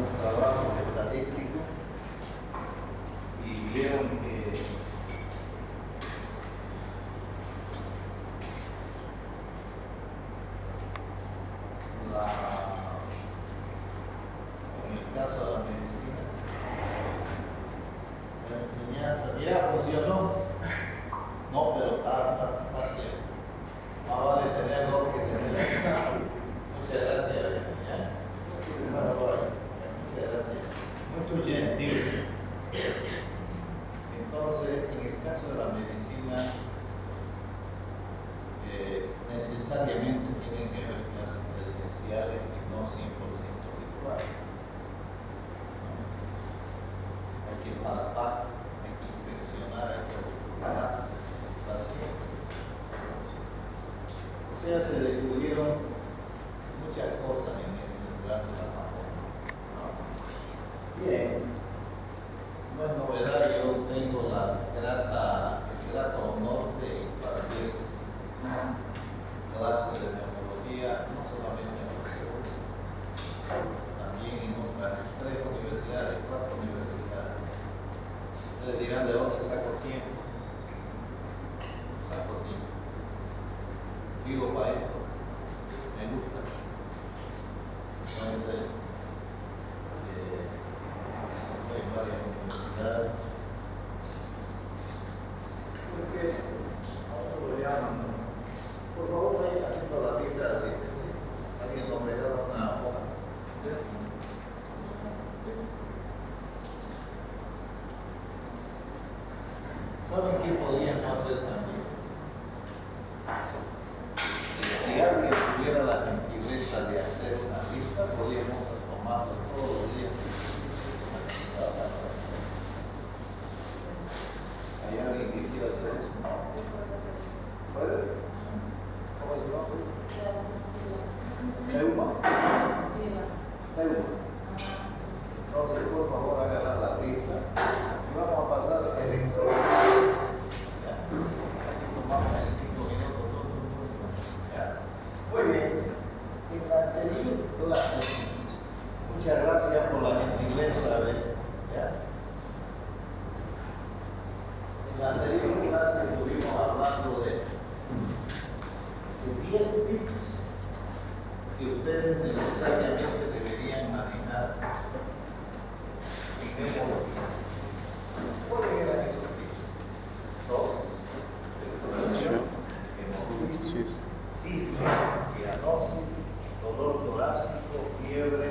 un trabajo estadístico y vieron que en el caso de la medicina, la enseñanza ya funcionó, no, pero está cierto. Más vale tenerlo que tenerlo. Muchas gracias. ¿Ya? Muchas gracias. Muy gentil. Entonces, en el caso de la medicina, necesariamente tienen que haber clases presenciales y no 100% virtuales. Hay que palpar, hay que inspeccionar, hay que observar al paciente. O sea, se descubrieron muchas cosas en ese durante la pandemia. Bien, no es novedad, yo tengo el grato honor de impartir clases de neumología, no solamente en la UCB, también en otras 3 universidades, 4 universidades. Ustedes dirán de dónde saco tiempo. Saco tiempo. Vivo para esto, me gusta. Entonces, estoy en varias universidades. Porque a uno lo llaman, ¿no? Por favor, vayan haciendo la lista de asistencia. Alguien nos regala una hoja. ¿Saben qué podríamos hacer también? Si alguien tuviera la gentileza de hacer una lista, podríamos tomarlo todos los días. ¿Hay alguien que quisiera hacer eso? ¿Puede? ¿Cómo se llama? ¿Teuma? Teuma. Entonces, por favor, hagan la lista y vamos a pasar electrónicamente. Aquí tomamos en 5 minutos todo. ¿Ya? Muy bien. En la anterior clase, muchas gracias por la gentileza. ¿Ya? En la anterior clase estuvimos hablando de 10 tips que ustedes necesariamente deberían manejar en neumología. ¿Cuáles eran esos tips? Tos, exploración, hemorroides, disnea, cianosis, dolor torácico, fiebre,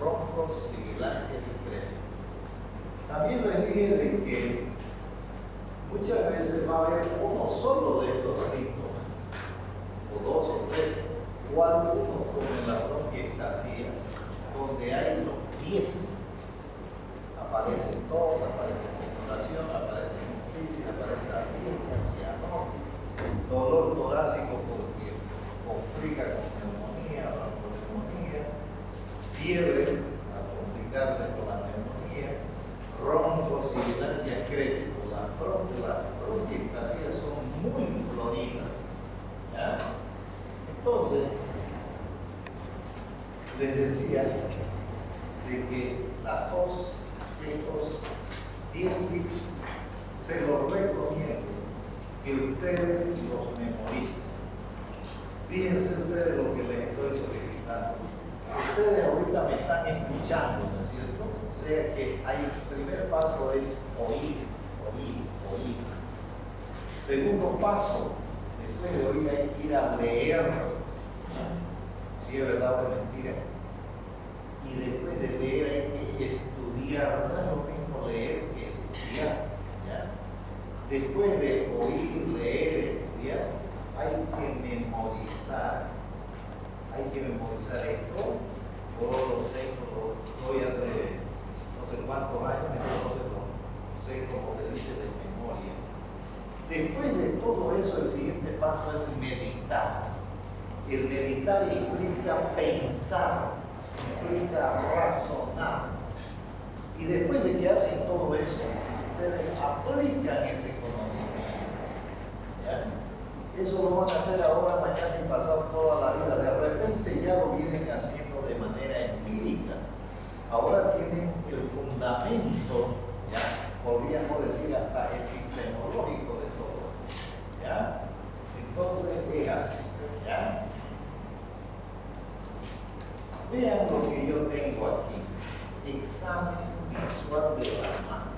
roncos, sibilancias discretas. También les dije de que muchas veces va a haber uno solo de estos síntomas, o 2 o 3, o algunos como en la bronquiectasia, donde hay los 10. Aparecen todos, aparece expectoración, aparece hemorroides, aparece arritmia, cianosis, dolor torácico porque complica con neumonía, bronconeumonía, fiebre al complicarse con la neumonía, roncos, sibilancias crépitos. Las bronquiectasias son muy floridas. ¿Ya? Entonces, les decía de que la tos, estos 10 tips, se los recomiendo que ustedes los memoricen. Fíjense ustedes lo que les estoy solicitando. Ustedes ahorita me están escuchando, ¿no es cierto? O sea que el primer paso es oír, oír, oír. Segundo paso, después de oír hay que ir a leer, si es verdad o mentira. Y después de leer hay que estudiar, no es lo mismo leer que estudiar. ¿Ya? Después de oír, leer, estudiar, hay que memorizar. Hay que memorizar esto. Yo lo tengo, hoy hace no sé cuántos años, entonces lo sé cómo se dice de memoria. Después de todo eso, el siguiente paso es meditar. El meditar implica pensar, implica razonar. Y después de que hacen todo eso, ustedes aplican ese conocimiento. ¿Ya? Eso lo van a hacer ahora, mañana y pasado toda la vida. De repente ya lo vienen haciendo de manera empírica. Ahora el fundamento, ¿ya? Podríamos decir hasta epistemológico de todo, ¿ya? Entonces es así, ¿ya? Vean lo que yo tengo aquí, examen visual de la mano.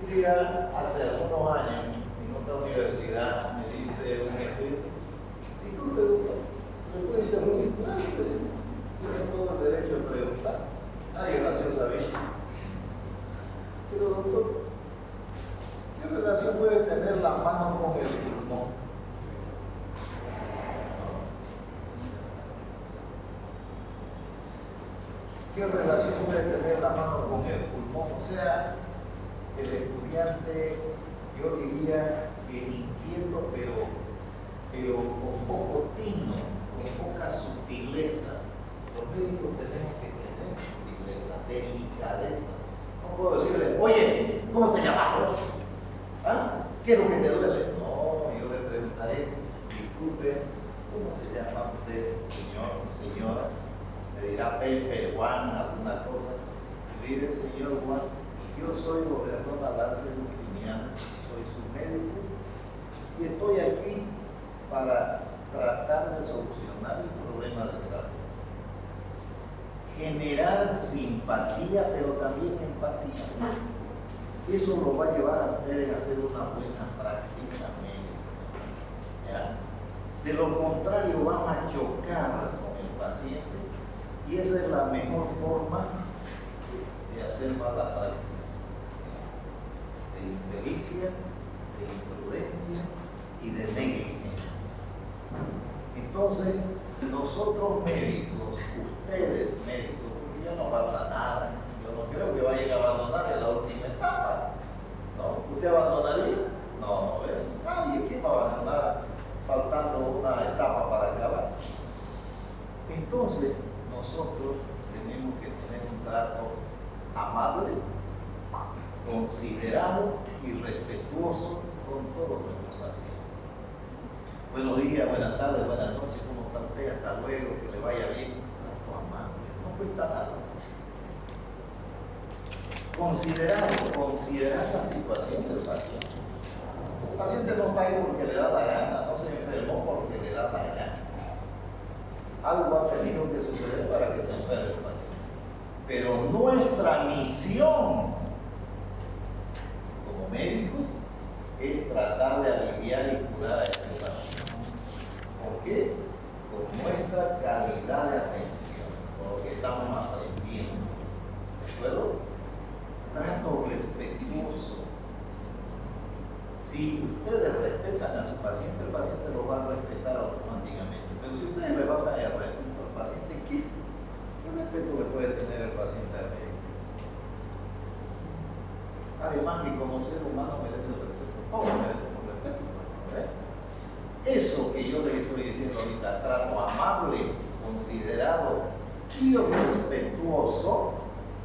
Un día, hace algunos años, en otra universidad, me dice un estudiante, disculpe, doctor, ¿me puede interrumpir? Yo tengo todo el derecho de preguntar. Nadie nació sabiendo. Pero doctor, ¿qué relación puede tener la mano con el pulmón? ¿Qué relación puede tener la mano con el pulmón? O sea, el estudiante, yo diría que inquieto, pero con poco tino, con poca sutileza. Los médicos tenemos que tener sutileza, delicadeza. No puedo decirle, oye, ¿cómo te llamas vos? ¿Ah? ¿Qué es lo que te duele? No, yo le preguntaré, disculpe, ¿cómo se llama usted, señor o señora? Me dirá Pepe, Juan, alguna cosa. Y diré, señor Juan, yo soy gobernador Alarce Justiniano, soy su médico y estoy aquí para tratar de solucionar el problema de salud. Generar simpatía, pero también empatía. Eso lo va a llevar a ustedes a hacer una buena práctica médica, ¿ya? De lo contrario, van a chocar con el paciente y esa es la mejor forma de hacer mala praxis, de impericia, de imprudencia y de negligencia. Entonces, nosotros médicos, ustedes médicos, porque ya no falta nada, yo no creo que vayan a abandonar en la última etapa, ¿no? ¿Usted abandonaría? No, ¿ves? Nadie, ¿quién va a abandonar faltando una etapa para acabar? Entonces, nosotros tenemos que tener un trato amable, considerado y respetuoso con todos nuestros pacientes. Buenos días, buenas tardes, buenas noches, ¿cómo está usted? Hasta luego, que le vaya bien. Trato amable, no cuesta nada. Considerar la situación del paciente. El paciente no está ahí porque le da la gana, no se enfermó porque le da la gana. Algo ha tenido que suceder para que se enferme el paciente. Pero nuestra misión como médicos es tratar de aliviar y curar a ese paciente. ¿Por qué? Por nuestra calidad de atención, por lo que estamos aprendiendo. ¿De acuerdo? Trato respetuoso. Si ustedes respetan a su paciente, el paciente lo va a respetar automáticamente. Pero si ustedes le faltan el respeto al paciente, ¿qué respeto le puede tener el paciente al médico? Además que como ser humano merece respeto, todos merecemos respeto, ¿eh? Eso que yo les estoy diciendo ahorita, trato amable, considerado y respetuoso,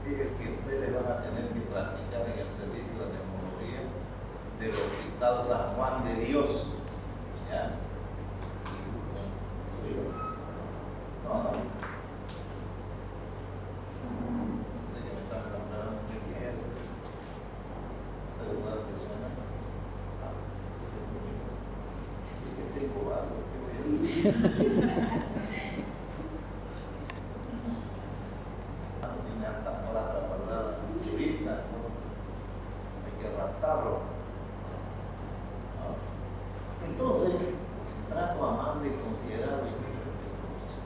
es el que ustedes van a tener que practicar en el servicio de neumología del Hospital San Juan de Dios. ¿Ya? No, no. Sé que me están preguntando de quién es ese celular que suena. Es que tengo algo que voy a decir. Tiene harta plata guardada, utiliza, hay que raptarlo. Entonces, trato amable, considerado y muy respetuoso.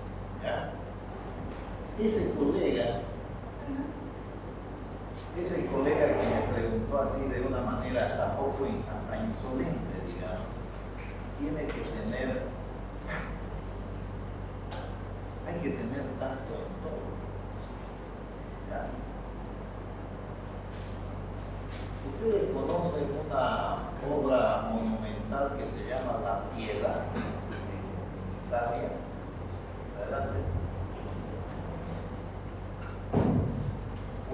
¿Ya? Ese colega que me preguntó así de una manera hasta poco hasta insolente, digamos, tiene que tener, hay que tener tacto en todo. ¿Ya? Ustedes conocen una obra monumental que se llama La Piedad en Italia. Adelante.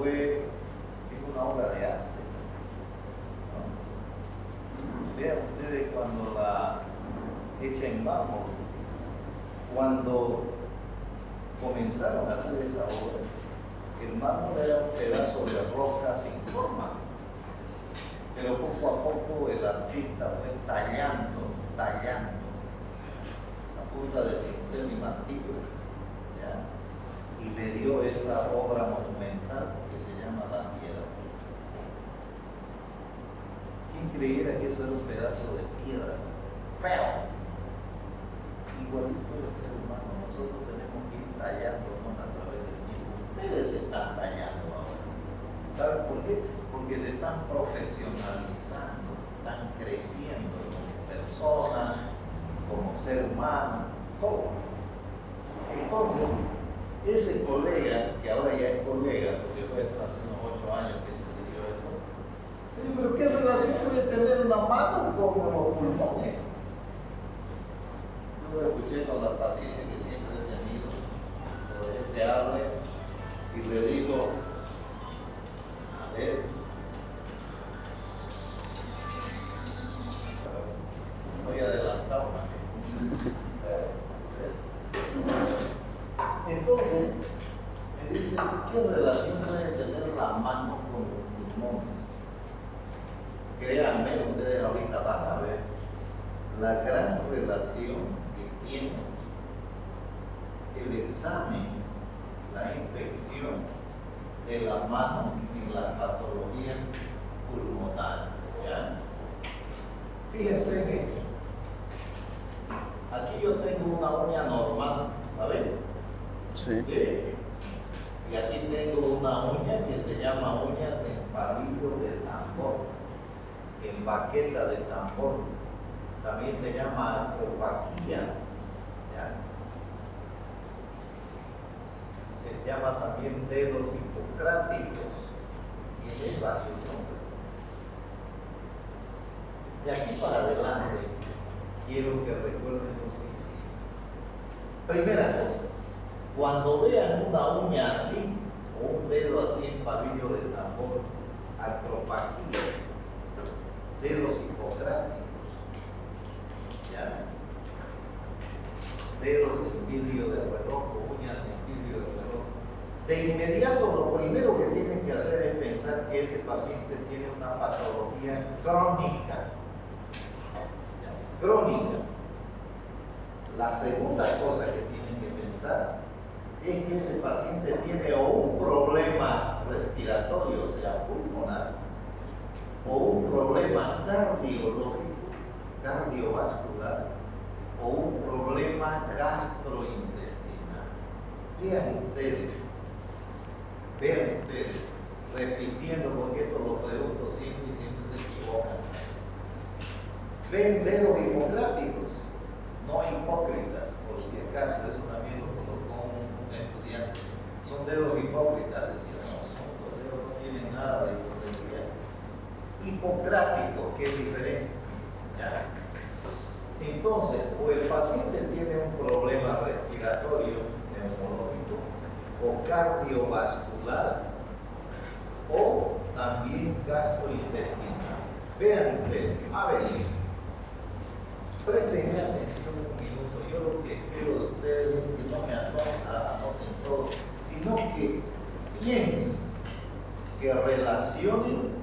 Es una obra de arte, ¿no? Vean ustedes cuando la hecha en mármol, cuando comenzaron a hacer esa obra, El mármol era un pedazo de roca sin forma, pero poco a poco el artista fue tallando a punta de cincel y martillo, ¿ya? Y le dio esa obra monumental que se llama La Piedra. ¿Quién creyera que eso era un pedazo de piedra? Feo. Igualito el ser humano, nosotros tenemos que ir tallándonos a través del tiempo. Ustedes se están tallando ahora. ¿Saben por qué? Porque se están profesionalizando, están creciendo como personas, como ser humano, todo. Entonces, ese colega, que ahora ya es colega, porque fue hace unos 8 años que sucedió esto, le digo, pero ¿qué relación puede tener una mano con los pulmones? Yo lo escuché con la paciencia que siempre he tenido, lo dejé que hable y le digo, a ver, voy adelantado. Entonces, me dice, ¿qué relación puede tener la mano con los pulmones? Créanme, ustedes ahorita van a ver la gran relación que tiene el examen, la inspección de la mano en las patologías pulmonares. ¿Ya? Fíjense en esto. Aquí yo tengo una uña normal, ¿saben? Sí. ¿Sí? Y aquí tengo una uña que se llama uñas en palillo de tambor, en baqueta de tambor. También se llama acropaquía. ¿Ya? Se llama también dedos hipocráticos. Tiene varios nombres. De aquí para adelante, quiero que recuerden lo siguiente. Primera cosa, cuando vean una uña así, o un dedo así en palillo de tambor, acropaquía, dedos hipocráticos, ¿ya? Dedos en vidrio de reloj, uñas en vidrio de reloj. De inmediato lo primero que tienen que hacer es pensar que ese paciente tiene una patología crónica. Crónica. La segunda cosa que tienen que pensar es que ese paciente tiene o un problema respiratorio, o sea, pulmonar, o un problema cardiológico, cardiovascular, o un problema gastrointestinal. Vean ustedes, repitiendo, porque esto lo pregunto siempre y siempre se equivocan. Ven dedos hipocráticos, no hipócritas, por si acaso, eso también lo colocó un estudiante. Son dedos hipócritas, decía, no, los dedos no tienen nada de hipocresía. Hipocrático, que es diferente. ¿Ya? Entonces, o el paciente tiene un problema respiratorio, neumológico, o cardiovascular, o también gastrointestinal. Vean ustedes, a ver, prestenme atención un minuto. Yo lo que espero de ustedes es que no me anoten todo, sino que piensen, que relacionen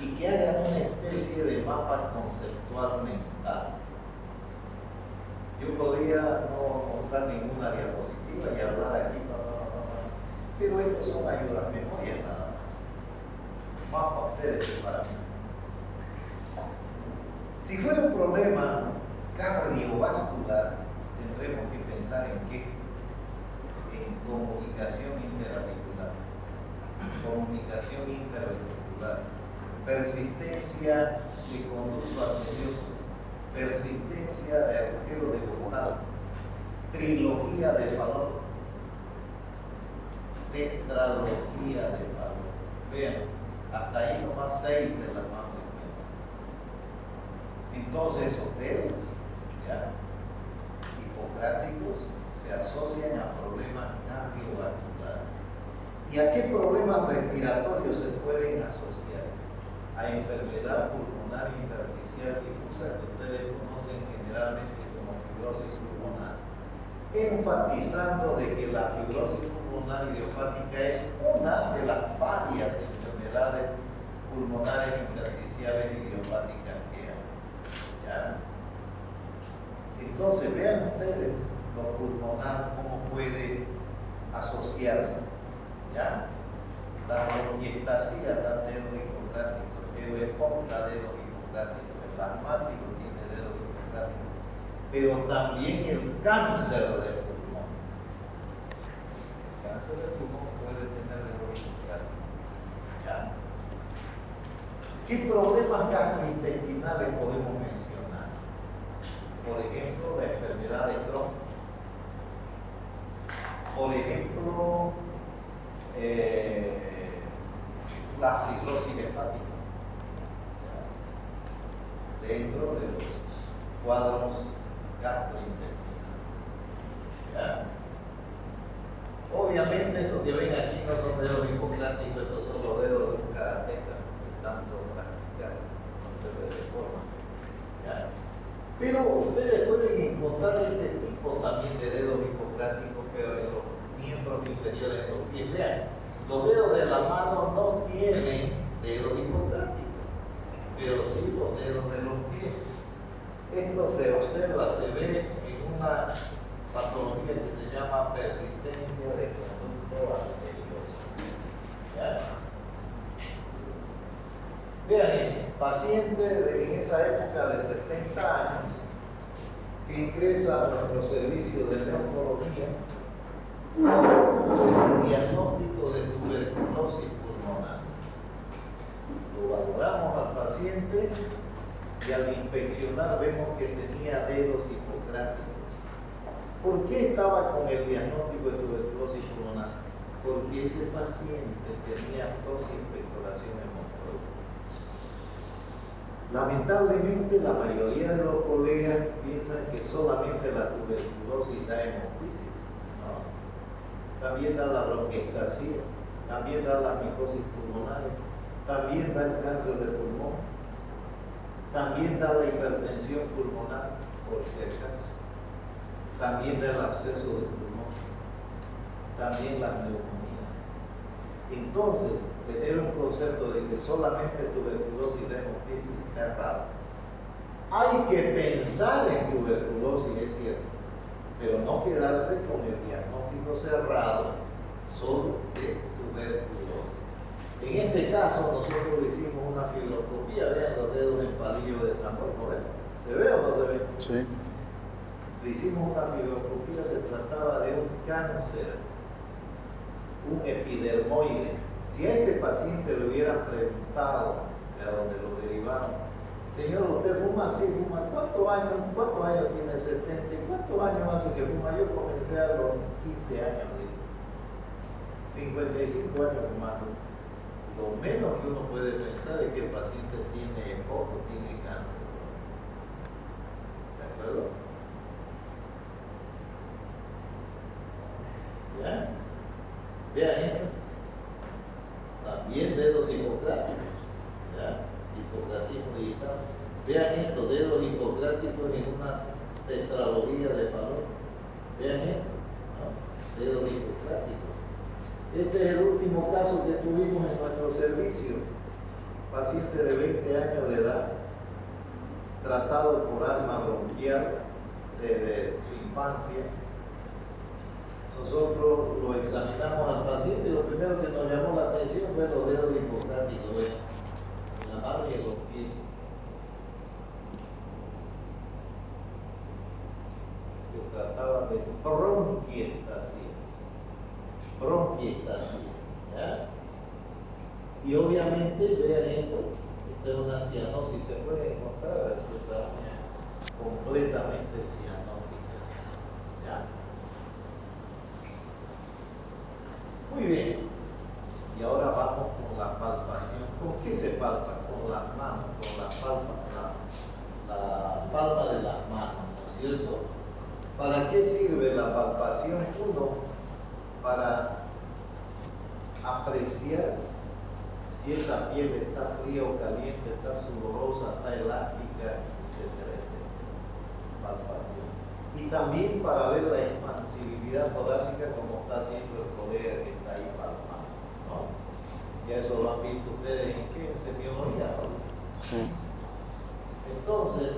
y que hagan una especie de mapa conceptual mental. Yo podría no mostrar ninguna diapositiva y hablar aquí, pero estos son ayudas memorias nada más. Más para ustedes que para mí. Si fuera un problema cardiovascular, tendremos que pensar en qué? En comunicación interarticular. Comunicación interventricular. Persistencia de conducto arterioso. Persistencia de agujero de Bottal. Trilogía de Fallot. Tetralogía de Fallot. Vean, hasta ahí nomás 6 de las más frecuentes. Entonces esos dedos, ¿ya? Hipocráticos, se asocian a problemas cardiovasculares. ¿Y a qué problemas respiratorios se pueden asociar? A enfermedad pulmonar intersticial difusa que ustedes conocen generalmente como fibrosis pulmonar, enfatizando de que la fibrosis pulmonar pulmonar idiopática es una de las varias enfermedades pulmonares intersticiales idiopáticas que hay. ¿Ya? Entonces, vean ustedes lo pulmonar, cómo puede asociarse. ¿Ya? La bronquiectasia da dedos hipocráticos, el EPOC da dedos hipocráticos, el asmático tiene dedos hipocráticos, pero también el cáncer del pulmón. El cáncer del pulmón puede tener dedos hipocráticos. ¿Ya? ¿Qué problemas gastrointestinales podemos mencionar? Por ejemplo, la enfermedad de Crohn. Por ejemplo, la cirrosis hepática, ¿ya? Dentro de los cuadros gastrointestinales. ¿Ya? Obviamente, estos que ven aquí no son dedos hipocráticos, estos son los dedos de un karateca de tanto practicar, no se ve de forma. ¿Ya? Pero ustedes pueden encontrar este tipo también de dedos hipocráticos, pero en los miembros inferiores de los pies. Vean, los dedos de la mano no tienen dedos hipocráticos, pero sí los dedos de los pies. Esto se observa, se ve en una patología que se llama persistencia de conducto arterioso. ¿Ya? Vean, paciente en esa época de 70 años que ingresa a nuestro servicio de neumología con diagnóstico de tuberculosis pulmonar. Lo valoramos al paciente y al inspeccionar vemos que tenía dedos hipocráticos. ¿Por qué estaba con el diagnóstico de tuberculosis pulmonar? Porque ese paciente tenía tos y expectoración hemorroica. Lamentablemente, la mayoría de los colegas piensan que solamente la tuberculosis da hemoptisis, ¿no? También da la bronquiectasia, también da las micosis pulmonares, también da el cáncer de pulmón, también da la hipertensión pulmonar, por si acaso, también da el absceso del pulmón, también las neumonías. Entonces, tener un concepto de que solamente tuberculosis da hemoptisis está raro. Hay que pensar en tuberculosis, es cierto, pero no quedarse con el diagnóstico cerrado solo de tuberculosis. En este caso, nosotros le hicimos una fibroscopía, vean los dedos en palillo de tambor, ¿no ven? ¿Se ve o no se ve? Sí. Le hicimos una fibroscopía, se trataba de un cáncer, un epidermoide. Si a este paciente le hubieran preguntado de a dónde lo derivaron, señor, ¿usted fuma? Sí, fuma. ¿Cuántos años tiene? 70. ¿Cuántos años hace que fuma? Yo comencé a los 15 años, digo. 55 años fumando. Lo menos que uno puede pensar es que el paciente tiene EPOC o tiene cáncer. ¿De acuerdo? ¿Ya? Vean esto. También dedos hipocráticos. ¿Ya? Hipocratismo digital. Vean esto, dedos hipocráticos en una tetralogía de Fallot. Vean esto, ¿no? Dedos hipocráticos. Este es el último caso que tuvimos en nuestro servicio. Paciente de 20 años de edad, tratado por asma bronquial desde su infancia. Nosotros lo examinamos al paciente y lo primero que nos llamó la atención fue los dedos hipocráticos, ¿ven? En la mano y en los pies. Se trataba de bronquiectasia. ¿Ya? Y obviamente, vean esto, esta es una cianosis, se puede encontrar esa uña completamente cianótica. ¿Ya? Muy bien. Y ahora vamos con la palpación. ¿Con qué se palpa? Con las manos, con la palma de las manos, ¿no es cierto? ¿Para qué sirve la palpación? Uno, para apreciar si esa piel está fría o caliente, está sudorosa, está elástica, etcétera, etcétera. Palpación. Y también para ver la expansibilidad torácica como está haciendo el colega que está ahí palpando, ¿no? Ya eso lo han visto ustedes en qué, en semiología, ¿no? Sí. Entonces,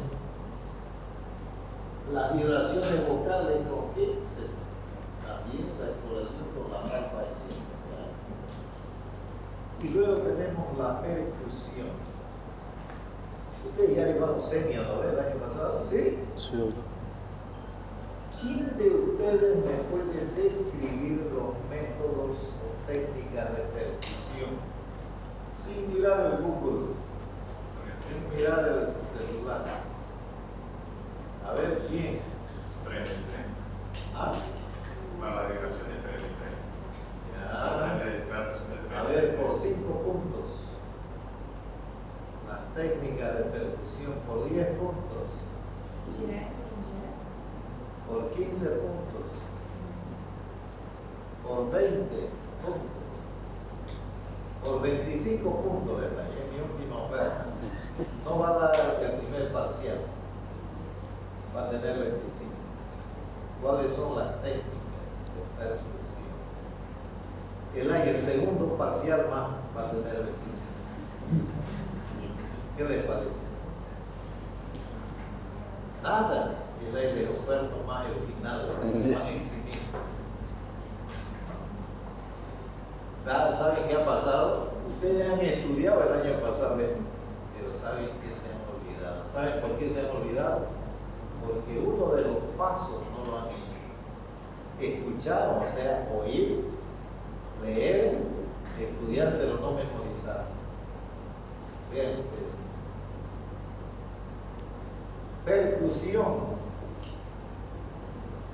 las vibraciones vocales, ¿con qué? También la exploración con la palpa es ¿ya? Y luego tenemos la percusión. Ustedes ya llevaron semio, ¿no? El año pasado, ¿sí? Sí, doctor. ¿Quién de ustedes me puede describir los métodos o técnicas de percusión? Sin mirar el Google, sin mirar el celular. A ver, ¿quién? ¿Ah? Para la vibración de 3. Ya. A ver, por 5 puntos. Las técnicas de percusión por 10 puntos. Por 15 puntos. Por 20 puntos. Por 25 puntos, ¿verdad? Y es mi última oferta. No va a dar el primer parcial. Va a tener 25. ¿Cuáles son las técnicas de percusión? El segundo parcial más va a tener 25. ¿Qué les parece? Nada. El aire oferto más el final, más eximir. ¿Saben qué ha pasado? Ustedes han estudiado el año pasado, pero ¿saben qué se han olvidado? ¿Saben por qué se han olvidado? Porque uno de los pasos no lo han hecho. Escuchar, o sea, oír, leer, estudiar, pero no memorizar. Vean ustedes. Percusión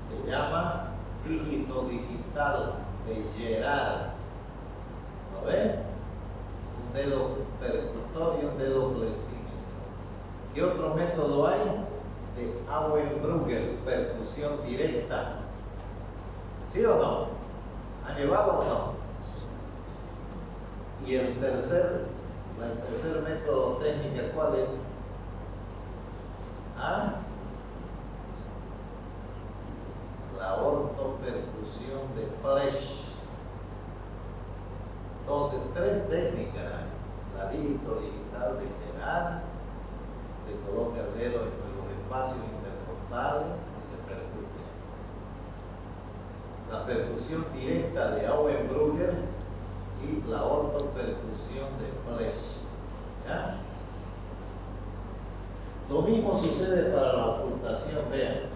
se llama dígito digital de Gerard. ¿Lo ven? Un dedo percutor y un dedo glesímetro. ¿Qué otro método hay? De Auenbrugger, percusión directa. ¿Sí o no? ¿Han llevado o no? Y el tercer método técnico, ¿cuál es? ¿Ah? La ortopercusión de Flesch. Entonces, 3 técnicas. La dígito digital de Gerard, se coloca el dedo entre los espacios intercostales y se percute. La percusión directa de Auenbrugger y la ortopercusión de Flesch. ¿Ya? Lo mismo sucede para la ocultación, vean.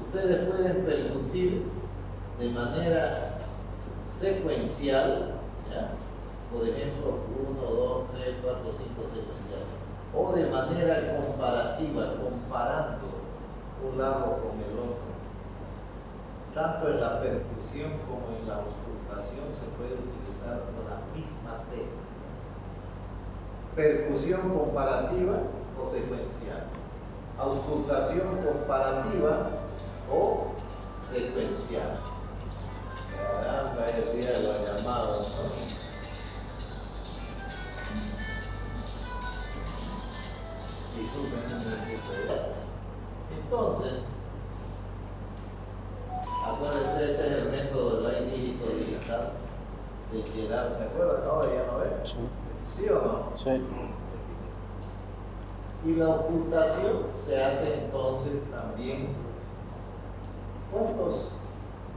Ustedes pueden percutir de manera secuencial, ¿ya? Por ejemplo, 1, 2, 3, 4, 5 secuencial. O de manera comparativa, comparando un lado con el otro. Tanto en la percusión como en la auscultación se puede utilizar la misma técnica. Percusión comparativa o secuencial. Auscultación comparativa o secuencial. Caramba, el día de los llamados, ¿no? Entonces, acuérdense, este es el método del dígito digital de Gerard. ¿Se acuerdan? Ahora ya no ven. Sí. ¿Sí o no? Sí. Y la ocultación se hace entonces también. ¿Cuántos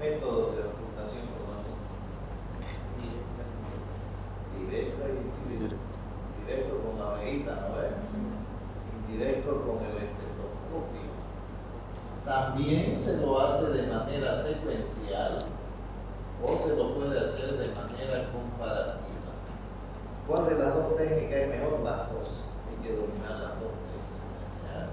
métodos de ocultación conocen? Directa y indirecta. Directo con la orejita, ¿no ven? Indirecto con el estetoscopio. También se lo hace de manera secuencial o se lo puede hacer de manera comparativa. ¿Cuál de las dos técnicas es mejor? Las dos. Hay que dominar las dos técnicas.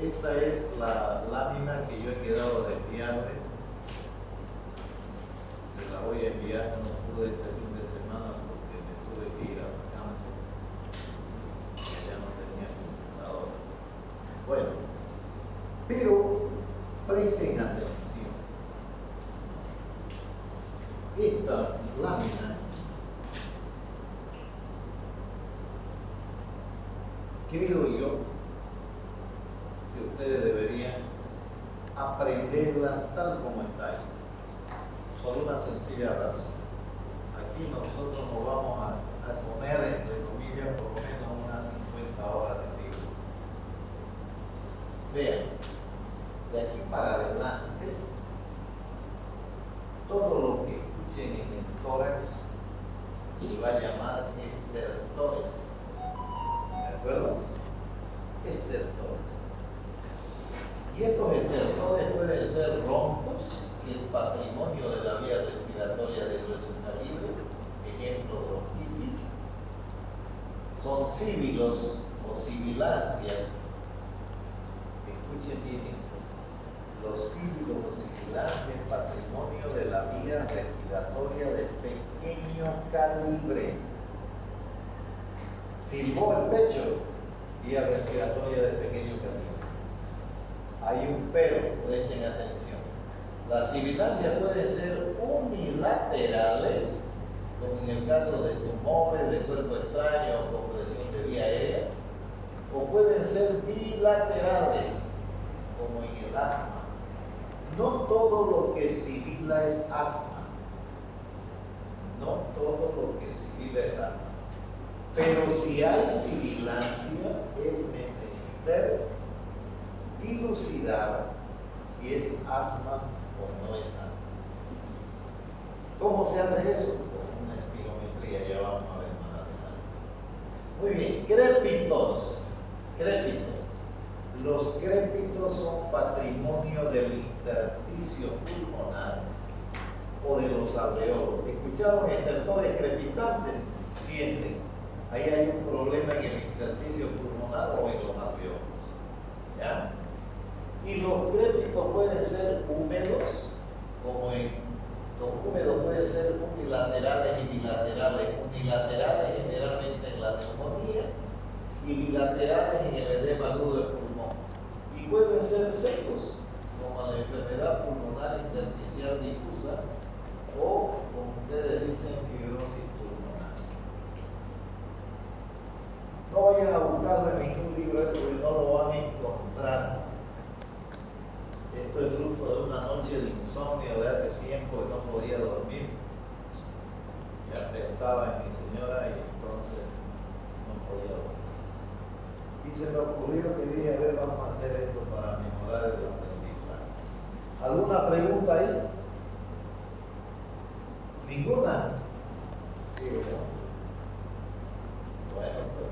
Esta es la lámina que yo he quedado de enviarle. Se la voy a enviar, no pude este fin de semana porque me tuve que ir al campo y allá no tenía computadora. Bueno, pero presten atención. Esta lámina, creo yo, ustedes deberían aprenderla tal como está ahí. Por una sencilla razón. Aquí nosotros nos vamos a comer, entre comillas, por lo menos unas 50 horas de libro. Vean, de aquí para adelante, todo lo que escuchen en el tórax se va a llamar estertores. ¿De acuerdo? Estertores. Y estos estertores pueden ser roncos, que es patrimonio de la vía respiratoria de grueso calibre, ejemplo bronquitis. Son síbilos o sibilancias. Escuchen bien esto. Los síbilos o sibilancias, patrimonio de la vía respiratoria de pequeño calibre. Silbó el pecho, vía respiratoria de pequeño calibre. Hay un pero, presten atención. Las sibilancias pueden ser unilaterales, como en el caso de tumores, de cuerpo extraño o compresión de vía aérea, o pueden ser bilaterales, como en el asma. No todo lo que sibila es asma. No todo lo que sibila es asma. Pero si hay sibilancia, es menester dilucidar si es asma o no es asma. ¿Cómo se hace eso? Con una espirometría, ya vamos a ver más adelante. Muy bien, crépitos. Crépitos. Los crépitos son patrimonio del intersticio pulmonar o de los alveolos. ¿Escucharon estertores crepitantes? Fíjense, ahí hay un problema en el intersticio pulmonar o en los alveolos. ¿Ya? Y los crépitos pueden ser húmedos, como los húmedos pueden ser unilaterales y bilaterales. Unilaterales generalmente en la neumonía y bilaterales en el edema agudo del pulmón. Y pueden ser secos, como la enfermedad pulmonar intersticial difusa o, como ustedes dicen, fibrosis pulmonar. No vayan a buscarlo en ningún libro porque no lo van a encontrar. Esto es fruto de una noche de insomnio de hace tiempo que no podía dormir. Ya pensaba en mi señora y entonces no podía dormir. Y se me ocurrió que dije, a ver, vamos a hacer esto para mejorar el aprendizaje. ¿Alguna pregunta ahí? ¿Ninguna? Sí, bueno, pues.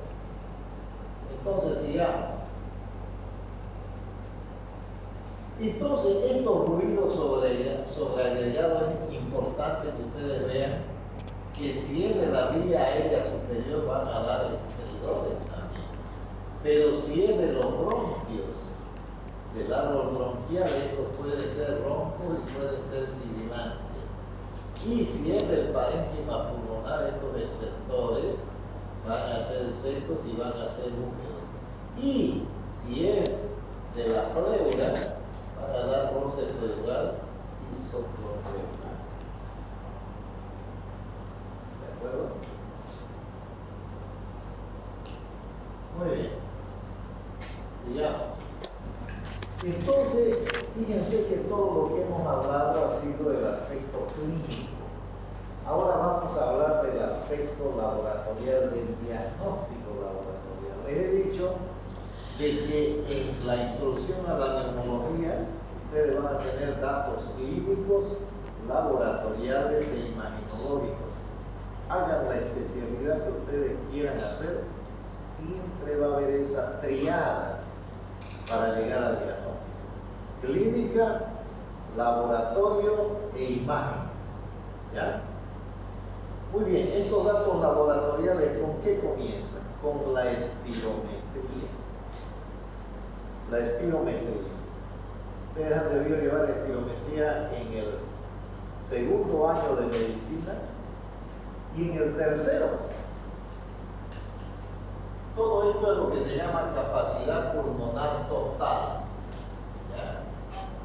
Entonces sigamos. Entonces, estos ruidos sobre agregados es importante que ustedes vean que si es de la vía aérea superior van a dar estridores también. Pero si es de los bronquios, del árbol bronquial, esto puede ser roncos y pueden ser sibilancias. Y si es del parénquima pulmonar, estos estertores van a ser secos y van a ser húmedos. Y si es de la pleura, van a dar roce pleural y soplo pleural. ¿De acuerdo? Muy bien. Sigamos. Entonces, fíjense que todo lo que hemos hablado ha sido del aspecto clínico. Ahora vamos a hablar del aspecto laboratorial, del diagnóstico laboratorial. Les he dicho de que en la introducción a la neumología ustedes van a tener datos clínicos, laboratoriales e imaginológicos. Hagan la especialidad que ustedes quieran hacer, siempre va a haber esa triada para llegar al diagnóstico. Clínica, laboratorio e imagen. ¿Ya? Muy bien, estos datos laboratoriales, ¿con qué comienzan? Con la espirometría. La espirometría. Ustedes han debido llevar espirometría en el segundo año de medicina y en el tercero. Todo esto es lo que se llama capacidad pulmonar total. ¿Ya?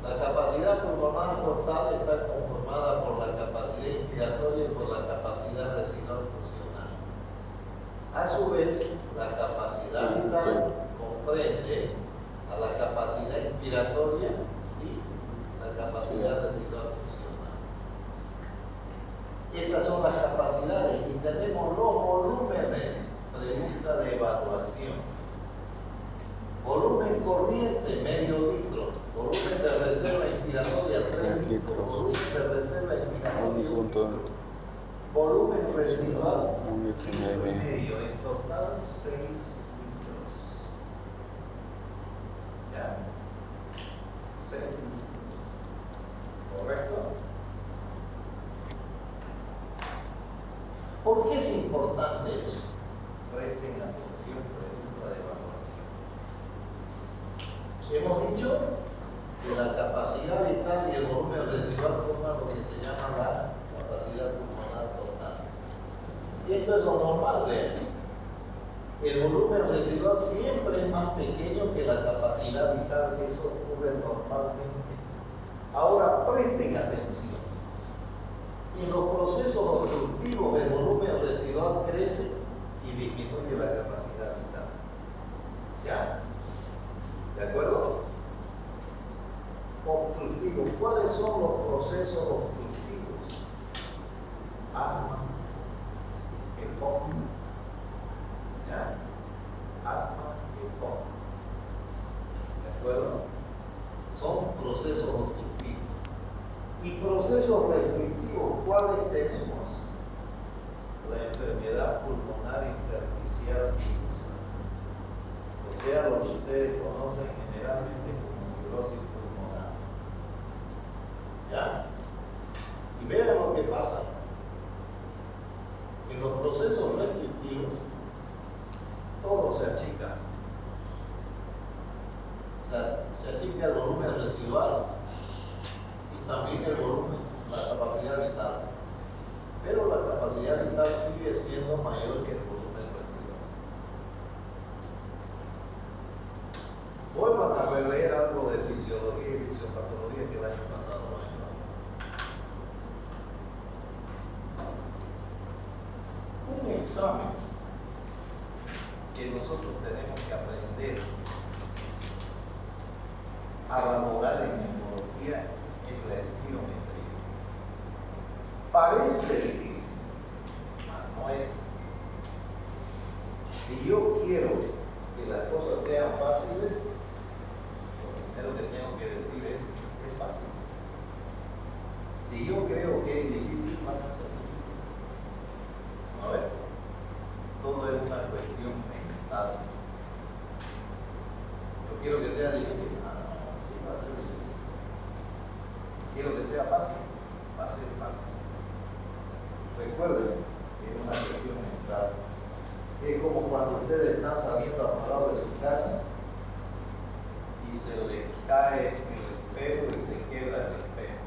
La capacidad pulmonar total está conformada por la capacidad inspiratoria y por la capacidad residual funcional. A su vez, la capacidad vital comprende a la capacidad inspiratoria y la capacidad residual funcional. Estas son las capacidades y tenemos los volúmenes. Pregunta de evaluación. Volumen corriente, medio litro. Volumen de reserva inspiratoria, 3 litros. Volumen de reserva inspiratoria, 1 litro. Volumen residual, 1,5 litros. En total, 6 litros. ¿Ya? 6 litros. ¿Correcto? ¿Por qué es importante eso? Presten atención, pregunta de evaluación. Hemos dicho que la capacidad vital y el volumen residual forman lo que se llama la capacidad pulmonar total. Y esto es lo normal, vean. El volumen residual siempre es más pequeño que la capacidad vital, que eso ocurre normalmente. Ahora presten atención. En los procesos obstructivos el volumen residual crece y disminuye la capacidad vital. ¿Ya? ¿De acuerdo? Obstructivos. ¿Cuáles son los procesos obstructivos? Asma, EPOC. ¿Ya? Asma, EPOC. ¿De acuerdo? Son procesos obstructivos. Y procesos restrictivos, ¿cuáles tenemos? La enfermedad pulmonar intersticial difusa. O sea, lo que ustedes conocen generalmente como fibrosis pulmonar. ¿Ya? Y vean lo que pasa. En los procesos restrictivos, todo se achica. O sea, se achica el volumen residual y también el volumen, la capacidad vital. Pero la capacidad vital sigue siendo mayor que el volumen residual. Vuelvan a releer algo de fisiología y fisiopatología que el año pasado lo ayudó. Un examen que nosotros tenemos que aprender a valorar en neumología es la espirometría. Parece difícil, pero no es. Si yo quiero que las cosas sean fáciles, lo primero que tengo que decir es fácil. Si yo creo que es difícil, van a ser difíciles. A ver, todo es una cuestión mental. Yo quiero que sea difícil, sí va a ser difícil. Quiero que sea fácil, va a ser fácil. Recuerden que es una cuestión mental. Es como cuando ustedes están saliendo afuera de su casa y se les cae el espejo y se quebra el espejo.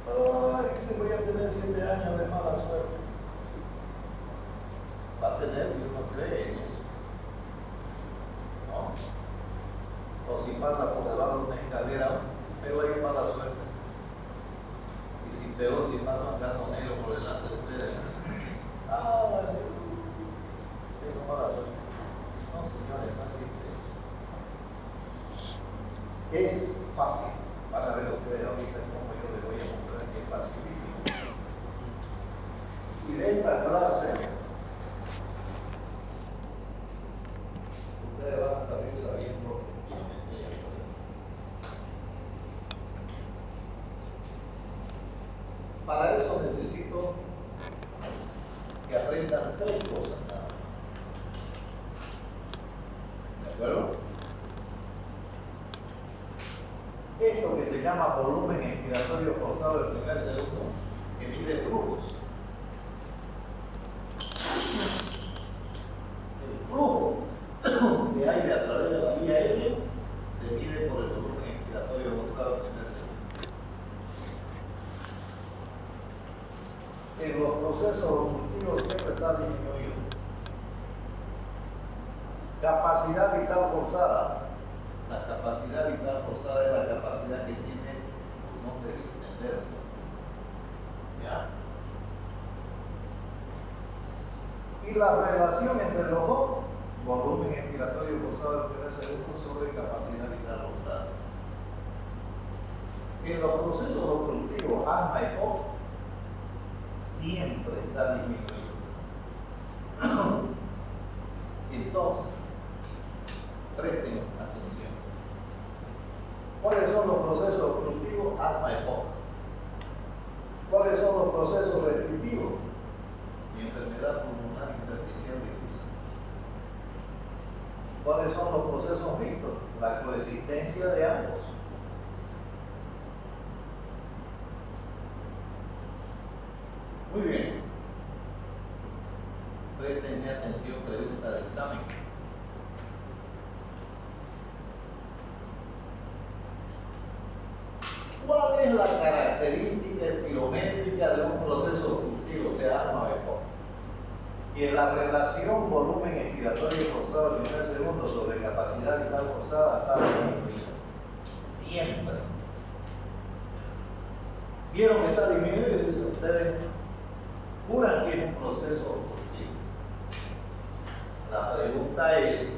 Ay, se voy a tener 7 años de mala suerte. Va a tener si uno cree en eso. ¿No? O si pasa por debajo de una escalera, pero hay mala suerte. Y si peor, si pasa un gato negro por delante de ustedes, va a decir, tengo mala suerte. No, señores, no existe eso. Es fácil. Van a ver ustedes ahorita cómo yo les voy a mostrar que es facilísimo. Y de esta clase, ustedes van a salir sabiendo biometría. Para eso necesito que aprendan 3 cosas nada más. ¿De acuerdo? Esto que se llama volumen expiratorio forzado del primer segundo, que mide flujos. El flujo de aire a través de la vía aérea se mide por el volumen expiratorio forzado del primer segundo. En los procesos obstructivos siempre está disminuido. Capacidad vital forzada. La capacidad vital forzada es la capacidad que tiene el pulmón de distenderse. ¿Ya? Y la relación entre los dos volumen expiratorio forzado del primer segundo sobre capacidad vital forzada. En los procesos obstructivos, asma y POC siempre está disminuido. Entonces, presten atención. ¿Cuáles son los procesos obstructivos? Asma y POC. ¿Cuáles son los procesos restrictivos? Enfermedad pulmonar intersticial difusa. ¿Cuáles son los procesos mixtos? La coexistencia de ambos. Muy bien. Presten atención, pregunta de examen. ¿Cuál es la característica espirométrica de un proceso obstructivo, sea asma o POC? Que la relación volumen expiratorio forzado al primer segundo sobre capacidad vital forzada está disminuida. Siempre. ¿Vieron que está disminuido? Dicen ustedes, juran que es un proceso obstructivo. La pregunta es,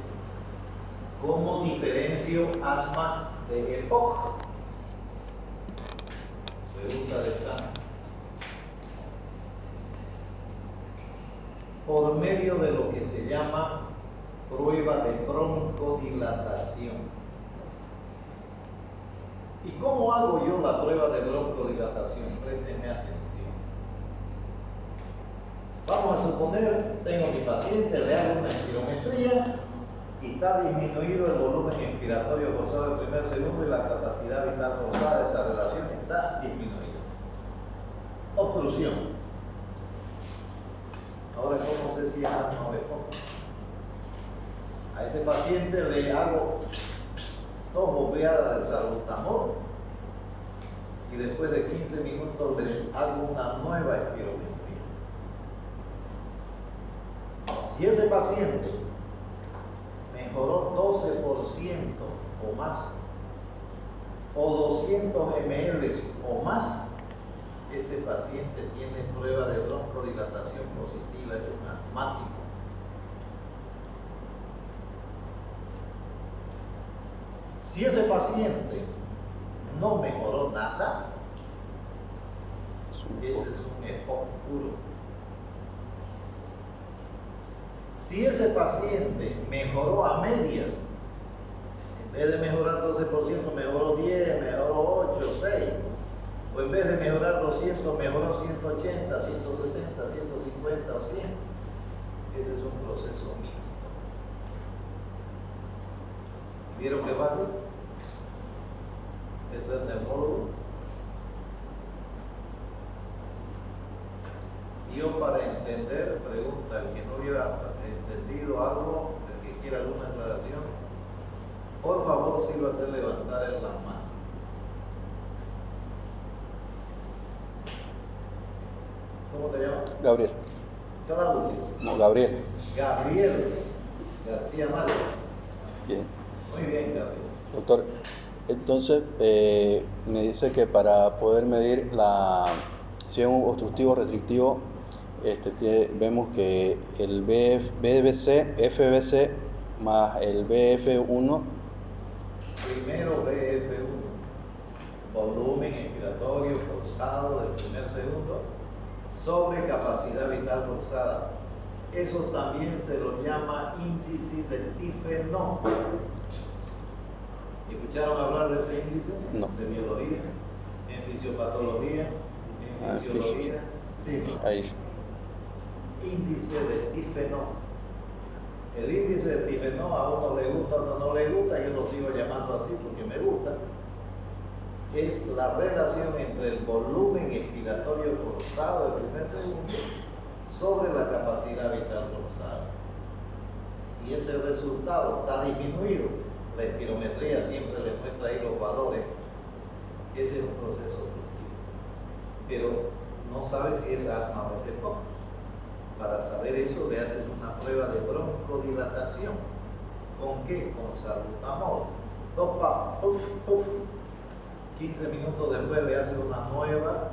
¿cómo diferencio asma de EPOC? Pregunta de examen. Por medio de lo que se llama prueba de broncodilatación. ¿Y cómo hago yo la prueba de broncodilatación? Préstenme atención. Vamos a suponer, tengo mi paciente, le hago una espirometría y está disminuido el volumen expiratorio forzado del primer segundo y la capacidad vital forzada de esa relación está disminuida. Obstrucción. Ahora, ¿cómo sé si es asma o EPOC? A ese paciente le hago 2 bobeadas de salbutamol y después de 15 minutos le hago una nueva espirometría. Si ese paciente mejoró 12% o más, o 200 ml o más, ese paciente tiene prueba de broncodilatación positiva, es un asmático. Si ese paciente no mejoró nada, ese es un EPOC puro. Si ese paciente mejoró a medias, en vez de mejorar 12%, mejoró 10, mejoró 8, 6, o en vez de mejorar 200, mejoró 180, 160, 150 o 100, ese es un proceso mixto. ¿Vieron qué fácil? Es el neumólogo. Yo, para entender, pregunta, el que no hubiera entendido algo, el que quiera alguna aclaración, por favor, si lo hace levantar en las manos. ¿Cómo te llamas? Gabriel. Claudio. No, Gabriel. Gabriel García Márquez. Bien. Muy bien, Gabriel. Doctor, entonces me dice que para poder medir si es un obstructivo restrictivo, vemos que el BBC, FBC más el BF1. Primero BF1, volumen expiratorio forzado del primer segundo sobre capacidad vital forzada. Eso también se lo llama índice de Tifenot. ¿Escucharon hablar de ese índice? No. En semiología, en fisiopatología, en fisiología. Sí, ¿no? Ahí. Índice de Tifenot. El índice de Tifenot a uno le gusta, a otro no le gusta, yo lo sigo llamando así porque me gusta. Es la relación entre el volumen expiratorio forzado del primer segundo sobre la capacidad vital forzada. Si ese resultado está disminuido, la espirometría siempre le muestra ahí los valores, ese es un proceso obstructivo. Pero no sabe si es asma o es EPOC. Para saber eso le hacen una prueba de broncodilatación. ¿Con qué? Con salbutamol. 2 papas, puff, puff. 15 minutos después le hacen una nueva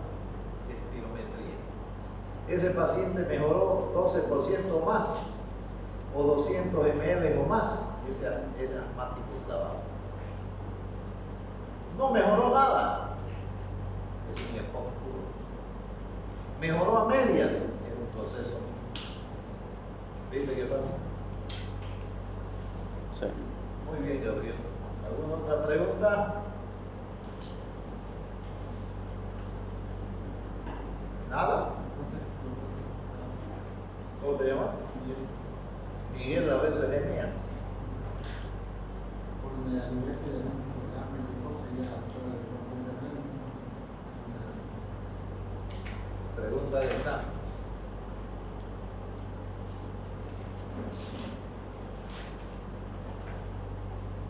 espirometría. Ese paciente mejoró 12% más, o 200 ml o más, ese asmático clavado. No mejoró nada, es un EPOC puro. Mejoró a medias, es un proceso. ¿Viste qué pasa? Sí. Muy bien, Gabriel. ¿Alguna otra pregunta? ¿Nada? ¿Cómo te llamas? Miguel, a veces es mía. Por la iglesia de México, me dijo que ya fuera de congregación. Pregunta de examen.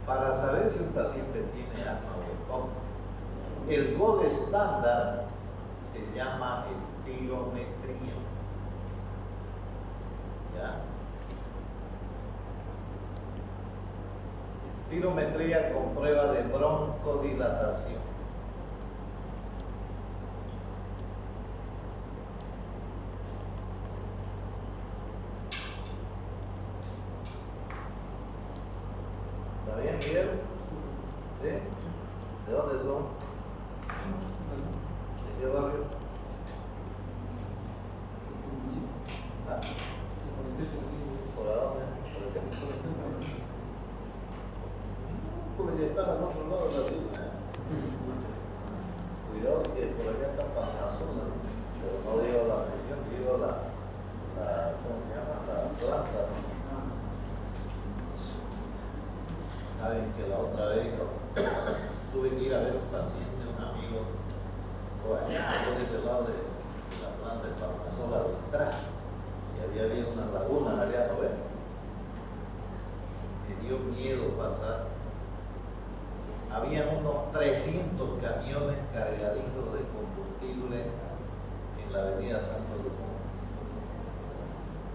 Para saber si un paciente tiene asma o EPOC, el gold estándar se llama espirometría. ¿Ya? Espirometría con prueba de broncodilatación. ¿Está bien, Miguel? ¿Sí? ¿De dónde son? ¿De qué barrio? ¿Ah? ¿Por dónde? ¿Por ejemplo? Porque están al otro lado de la ciudad. Cuidado que por allá está Pamazona, pero no digo la prisión, digo ¿cómo se llama? La planta, ¿no? Saben que la otra vez tuve que ir a ver un paciente, un amigo, por allá, por ese lado de la planta de Pamazona detrás, y había habido una laguna allá, ¿no ves? Me dio miedo pasar. Había unos 300 camiones cargaditos de combustible en la avenida Santo Domingo.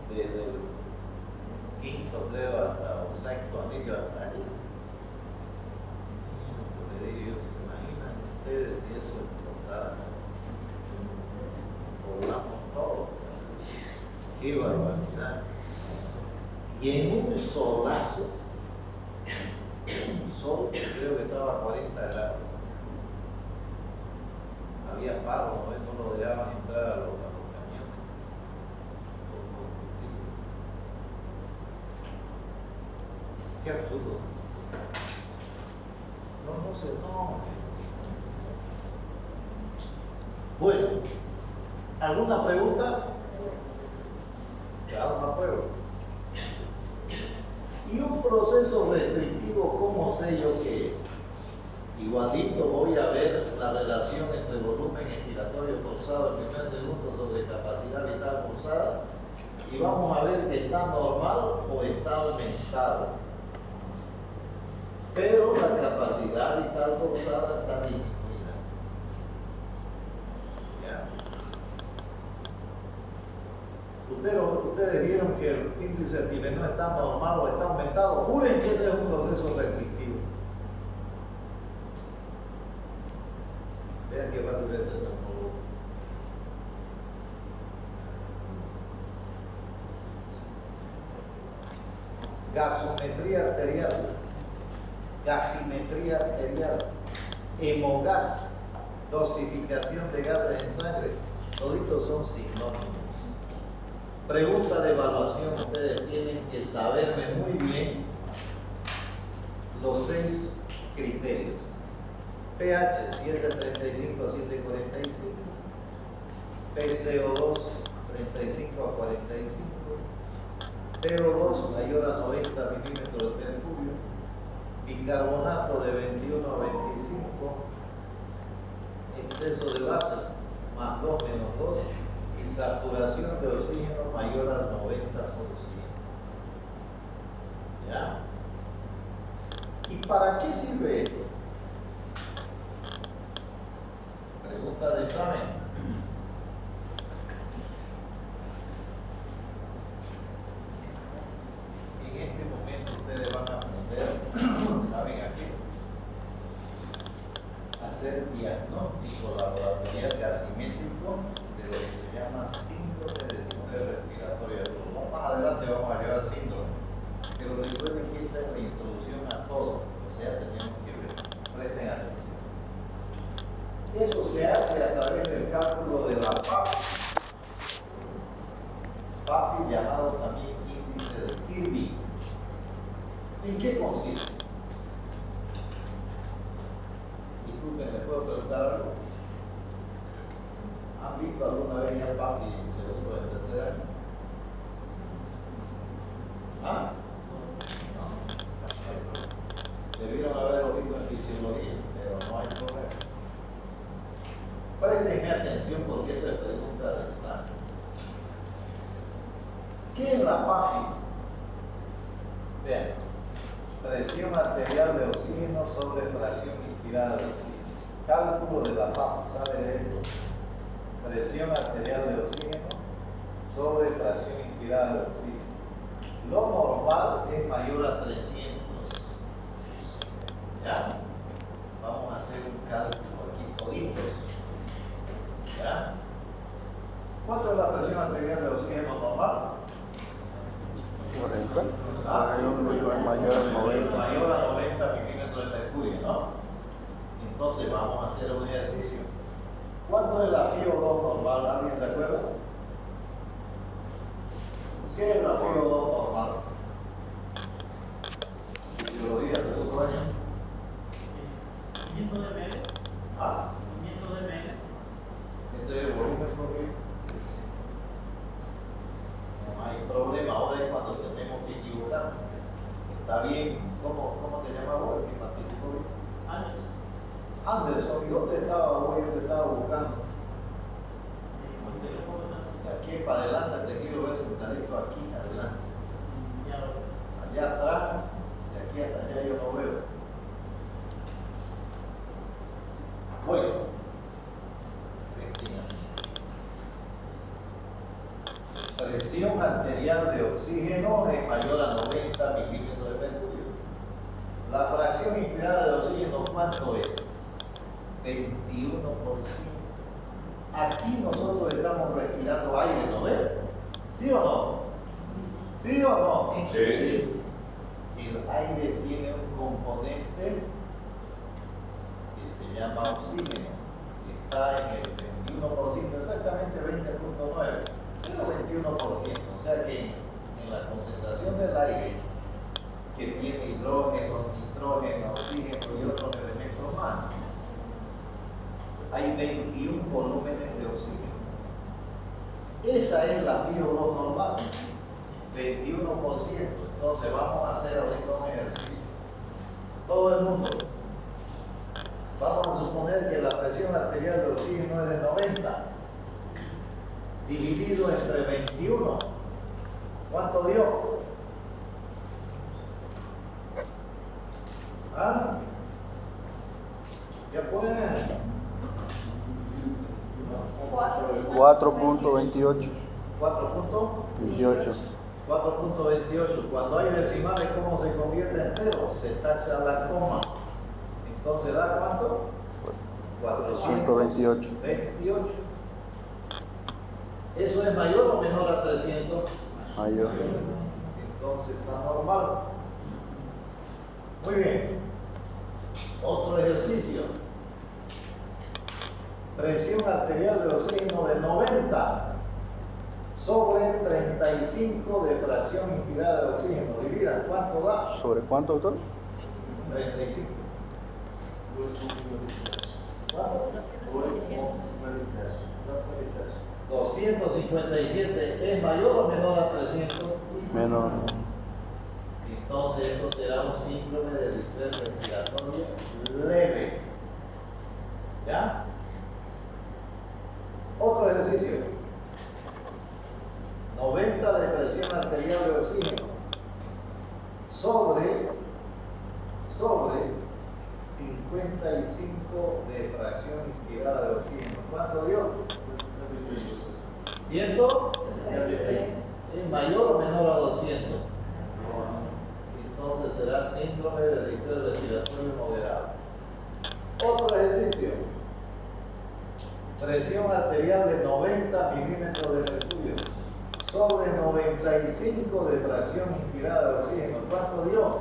Desde el quinto, creo, hasta el sexto anillo hasta ahí. Le digo, ¿se imaginan ustedes si eso explotara? Volamos todo. Qué barbaridad. Y en un solazo, un sol que creo que estaba a 40 grados. Había paros, no lo dejaban entrar a los camiones por combustible. Qué absurdo. No sé, no. Bueno, ¿alguna pregunta? Calma, pueblo. Y un proceso restrictivo, ¿cómo sé yo qué es? Igualito voy a ver la relación entre volumen expiratorio forzado al primer segundo sobre capacidad vital forzada y vamos a ver que está normal o está aumentado. Pero la capacidad vital forzada está disminuida. ¿Ya? Ustedes vieron que el índice de no está normal o está aumentado. Juren que ese es un proceso restrictivo. Vean qué fácil es el neumólogo. Gasometría arterial, gasimetría arterial, hemogas, dosificación de gases en sangre, toditos son sinónimos. Pregunta de evaluación, ustedes tienen que saberme muy bien los 6 criterios. pH 735 a 745, PCO2 35 a 45, PO2 mayor a 90 milímetros de mercurio, bicarbonato de 21 a 25, exceso de bases más 2 menos 2 y saturación de oxígeno mayor al 90%. ¿Ya? ¿Y para qué sirve esto? Pregunta de examen. En este momento ustedes van a aprender, ¿saben a qué? Hacer diagnóstico laboratorial gasimétrico de lo que se llama síndrome de distrés respiratorio. Más adelante vamos a llevar síndrome. Pero recuerden que esta es la introducción a todo, o sea, tenemos que ver. Presten atención. Eso se hace a través del cálculo de la PAFI, llamado también índice de Kirby. ¿En qué consiste? Disculpen, ¿les puedo preguntar algo? ¿Han visto alguna vez el PAFI en segundo o en tercer año? ¿Ah? No. Debieron haberlo visto en fisiología, pero no hay problema. Presten atención porque esto es pregunta de examen. ¿Qué es la PAFI? Vean, presión arterial de oxígeno sobre fracción inspirada de oxígeno. Cálculo de la PAFI, ¿sabe de esto? Presión arterial de oxígeno sobre fracción inspirada de oxígeno. Lo normal es mayor a 300. ¿Ya? Vamos a hacer un cálculo aquí toditos. ¿Ya? ¿Cuánto es la presión arterial de oxígeno normal? 40. ¿Ah? Mayor a 90. Mayor a 90 milímetros de mercurio, ¿no? Entonces vamos a hacer un ejercicio. ¿Cuánto es la FiO2 normal? ¿Alguien se acuerda? ¿Qué es la FiO2 normal? Fisiología, segundo año. 500 ml. ¿Ah? 500 ml. Ese es el volumen corriente. No hay problema, ahora es cuando tenemos que equivocar. Está bien. ¿Cómo te llamas vos, el que participó hoy? Anderson, ¿y dónde estaba hoy? Yo te estaba buscando. De aquí para adelante, te quiero ver sentadito aquí adelante. Allá atrás, de aquí hasta allá yo no veo. Bueno, presión arterial de oxígeno es mayor a 90 milímetros de mercurio. La fracción inspirada de oxígeno, ¿cuánto es? 21%. Aquí nosotros estamos respirando aire, ¿no ves? ¿Sí o no? ¿Sí o no? Sí. El aire tiene un componente que se llama oxígeno, que está en el 21%, exactamente 20.9, pero 21%. O sea que en la concentración del aire, que tiene hidrógeno, nitrógeno, oxígeno y otros elementos más, hay 21 volúmenes de oxígeno. Esa es la FiO2 normal, 21%. Entonces vamos a hacer ahorita un ejercicio. Todo el mundo. Vamos a suponer que la presión arterial de oxígeno es de 90, dividido entre 21. ¿Cuánto dio? ¿Ah? ¿Ya pueden? 4.28. 4.28. 4.28. Cuando hay decimales, ¿cómo se convierte en cero? Se tacha la coma. Entonces, ¿da cuánto? 428. 28. ¿Eso es mayor o menor a 300? Mayor. Entonces está normal. Muy bien. Otro ejercicio. Presión arterial de oxígeno de 90 sobre 35 de fracción inspirada de oxígeno. Dividan, ¿cuánto da? ¿Sobre cuánto, doctor? 35. ¿Cuánto? 257. ¿Es mayor o menor a 300? Menor. Entonces esto será un síndrome de distrés respiratorio leve. ¿Ya? Otro ejercicio. 90 de presión arterial de oxígeno sobre 55 de fracción inspirada de oxígeno. ¿Cuánto dio? 163. ¿Es mayor o menor a 200? Entonces será síndrome de distrés respiratorio moderado. Otro ejercicio. Presión arterial de 90 milímetros de mercurio sobre 95 de fracción inspirada de oxígeno. ¿Cuánto dio?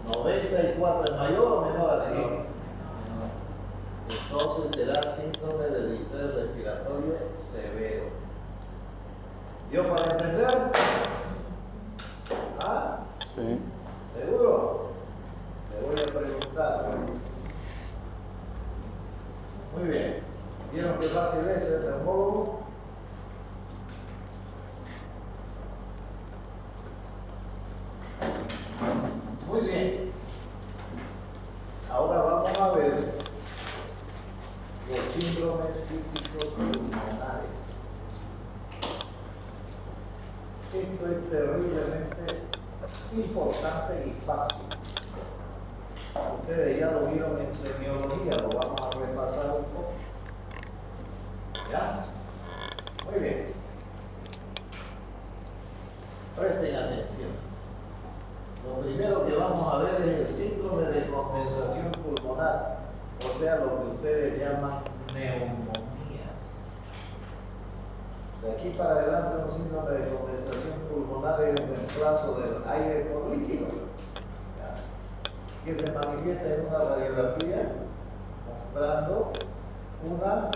94. ¿Es mayor o menor a 100? Entonces será síndrome de distrés respiratorio severo. ¿Dio para entender? ¿Ah? Sí. ¿Seguro? Le voy a preguntar. Muy bien. ¿Vieron qué fácil es el neumólogo? Muy bien. Ahora vamos a ver los síndromes físicos pulmonares. Esto es terriblemente importante y fácil. Ustedes ya lo vieron en semiología, lo vamos a repasar un poco. ¿Ya? Muy bien. Presten atención. Lo primero que vamos a ver es el síndrome de condensación pulmonar, o sea, lo que ustedes llaman neumonías. De aquí para adelante, un síndrome de condensación pulmonar es el reemplazo del aire por líquido, ¿ya? Que se manifiesta en una radiografía mostrando una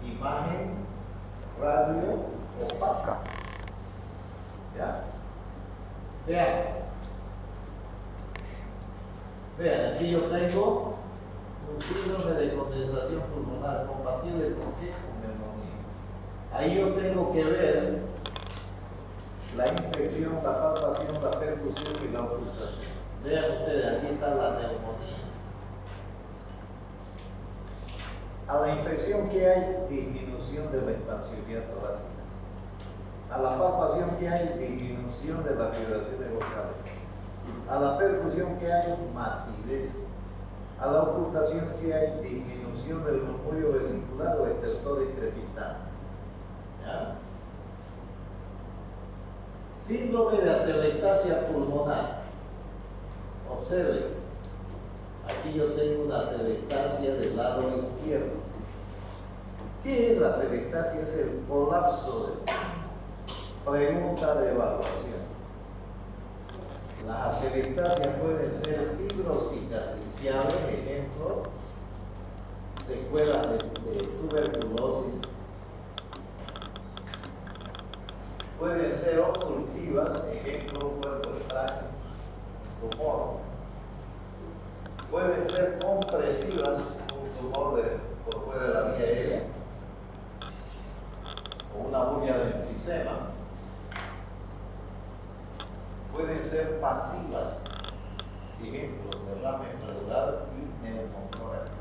imagen radio opaca. ¿Ya? Vean. Vean, aquí yo tengo un síndrome de condensación pulmonar compatible con qué? Con neumonía. Ahí yo tengo que ver la infección, la palpación, la percusión y la ocultación. Vean ustedes, aquí está la neumonía. A la infección que hay, disminución de la expansividad torácica. A la palpación que hay, disminución de las vibraciones vocales. A la percusión que hay, matidez. A la ocultación que hay, disminución del murmullo vesicular o estertores crepitante. ¿Ya? Síndrome de atelectasia pulmonar. Observen, aquí yo tengo una atelectasia del lado izquierdo. ¿Qué es la atelectasia? Es el colapso del pulmón. Pregunta de evaluación. Las atelectasias pueden ser fibrocicatriciales, ejemplo, secuelas de tuberculosis. Pueden ser obstructivas, ejemplo, un cuerpo extraño, un tumor. Pueden ser compresivas, un tumor por fuera de la vía aérea, o una bulla de enfisema. Pueden ser pasivas, ejemplo, derrame pleural y neumotórax.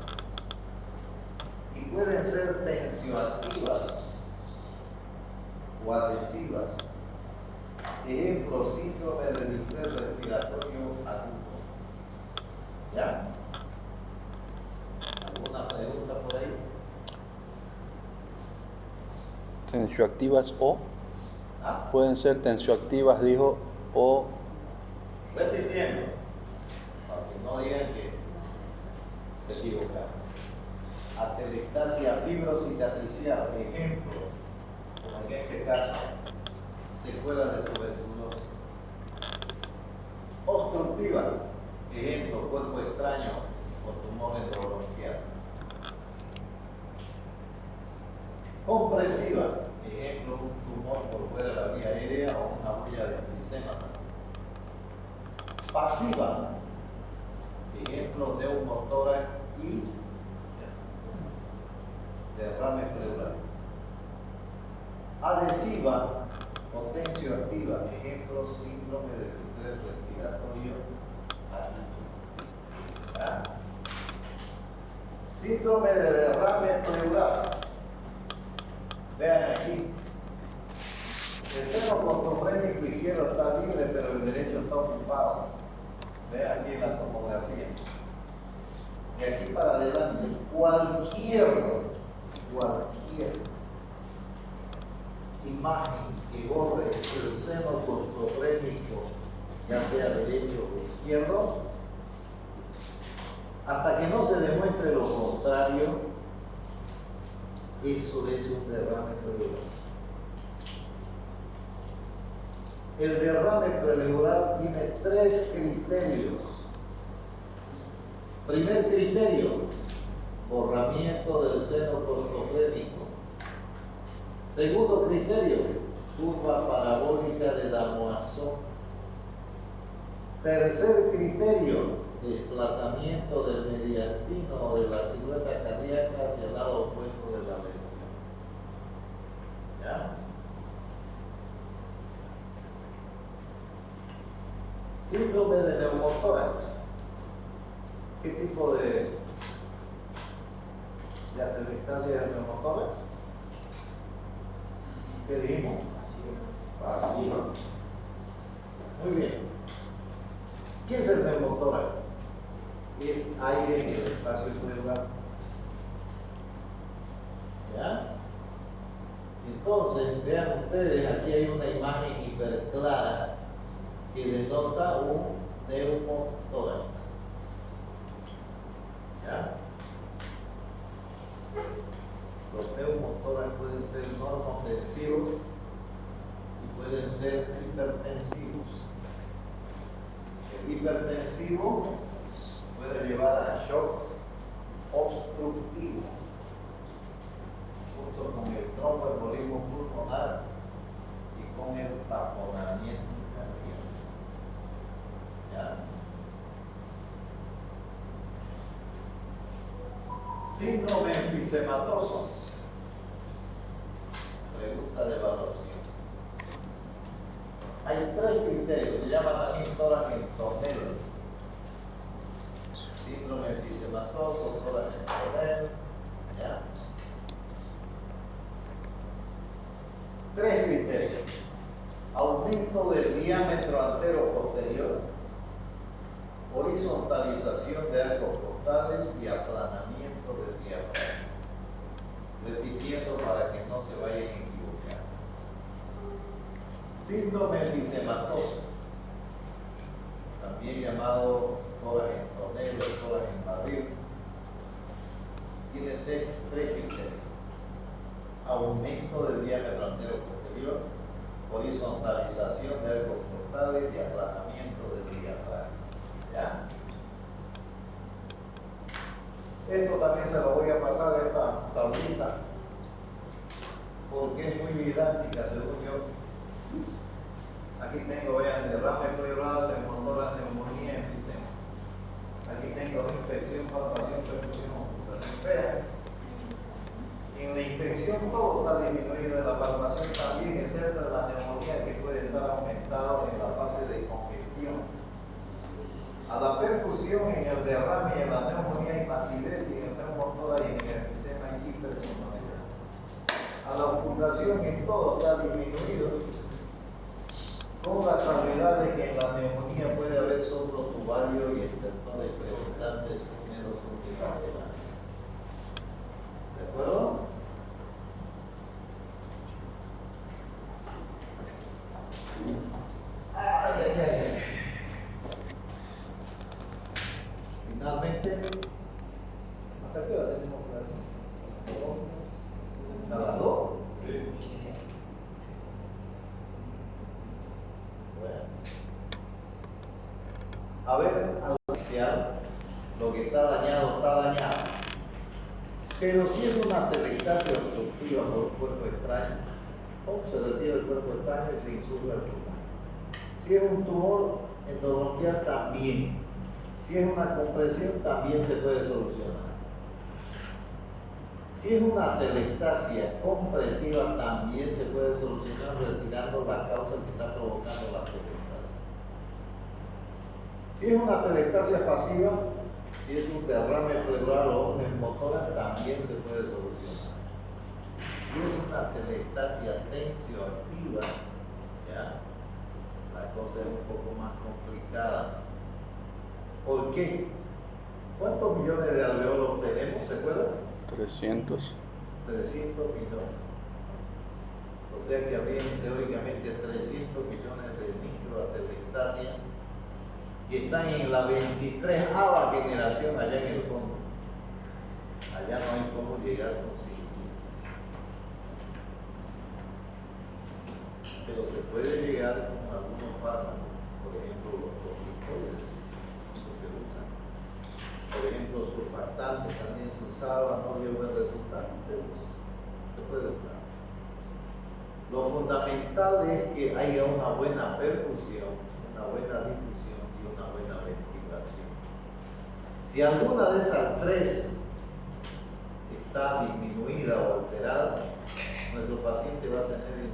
Y pueden ser tensioactivas o adhesivas, ejemplo, síndrome de distrés respiratorio agudo. ¿Ya? ¿Alguna pregunta por ahí? Tensioactivas o. ¿Ah? Pueden ser tensioactivas, dijo, o. Repitiendo, para que no digan que se equivocaron. Atelectasia fibrocicatricial, ejemplo, como en este caso, secuelas de tuberculosis. Obstructiva, ejemplo, cuerpo extraño o tumor endobronquial. Compresiva, ejemplo, un tumor por fuera de la vía aérea o una bulla de enfisema. Pasiva, ejemplo, neumotórax y derrame pleural. Adhesiva o tensioactiva, ejemplo, síndrome de distrés respiratorio agudo. ¿Ah? Síndrome de derrame pleural. Vean aquí. El seno costofrénico izquierdo está libre, pero el derecho está ocupado. Vean aquí en la tomografía. De aquí para adelante, cualquier imagen que borre el seno costofrénico, ya sea derecho o izquierdo, hasta que no se demuestre lo contrario, Eso es un derrame pleural. El derrame pleural tiene 3 criterios. Primer criterio, borramiento del seno cortoflénico. Segundo criterio, curva parabólica de Damoison. Tercer criterio, desplazamiento del mediastino o de la silueta cardíaca hacia el lado opuesto de la lesión. ¿Ya? Síndrome de neumotórax. ¿Qué tipo de atelectasia del neumotórax? ¿Qué dijimos? Pasiva. Muy bien. ¿Qué es el neumotórax? Es aire en el espacio pleural. ¿Ya? Entonces, vean ustedes, aquí hay una imagen hiperclara que denota un neumotórax. ¿Ya? Los neumotórax pueden ser normotensivos y pueden ser hipertensivos. El hipertensivo puede llevar a shock obstructivo, junto con el tromboembolismo pulmonar y con el taponamiento cardíaco. ¿Ya? Síndrome enfisematoso. Pregunta de evaluación. Hay 3 criterios, se llama también tórax en tonel. Síndrome enfisematoso, tórax en tonel. ¿Ya? 3 criterios. Aumento del diámetro antero-posterior, horizontalización de arcos costales y aplanamiento del diafragma. Repitiendo para que no se vayan a equivocar. Síndrome enfisematoso, también llamado tórax en tonel o tórax en barril, tiene 3 criterios. Aumento del diámetro antero-posterior, horizontalización de arcos costales y aplanamiento del diafragma. ¿Ya? Esto también se lo voy a pasar a esta tablita porque es muy didáctica según yo. Aquí tengo, vean, derrame pleural, neumotórax, neumonía, enfisema. Aquí tengo inspección, palpación, percusión, ocultación. Vean, en la inspección todo está disminuido, en la palpación también, excepto en la neumonía que puede estar aumentado en la fase de congestión. A la percusión, en el derrame y en la neumonía hay matidez, y en el neumotórax y en el enfisema hay hipersonoridad. A la ocultación en todo está disminuido, con la salvedad de que en la neumonía puede haber soplo tubario y estertores predominantes húmedos unilaterales. ¿De acuerdo? Ay, ay, ay, ay. Finalmente, ¿hasta qué hora tenemos clase? ¿A las 2? Sí. Bueno. A ver, al iniciar, lo que está dañado. Pero si es una atelectasia obstructiva por un cuerpo extraño, se retira el cuerpo extraño y se insurge el tumor. Si es un tumor endobronquial, también. Si es una compresión, también se puede solucionar. Si es una atelectasia compresiva, también se puede solucionar retirando la causa que está provocando la atelectasia. Si es una atelectasia pasiva, si es un derrame pleural o un neumotórax, también se puede solucionar. Si es una atelectasia tensioactiva, ¿ya? La cosa es un poco más complicada. ¿Por qué? ¿Cuántos millones de alveolos tenemos? ¿Se acuerdan? 300. 300 millones. O sea que habría teóricamente 300 millones de microatelectasias que están en la 23ª generación allá en el fondo. Allá no hay cómo llegar con cirugía. pero se puede llegar con algunos fármacos, por ejemplo los corticoides que se usan. Por ejemplo, surfactante también se usaba, no dio buen resultado, pero se puede usar. Lo fundamental es que haya una buena perfusión, una buena difusión y una buena ventilación. Si alguna de esas tres está disminuida o alterada, nuestro paciente va a tener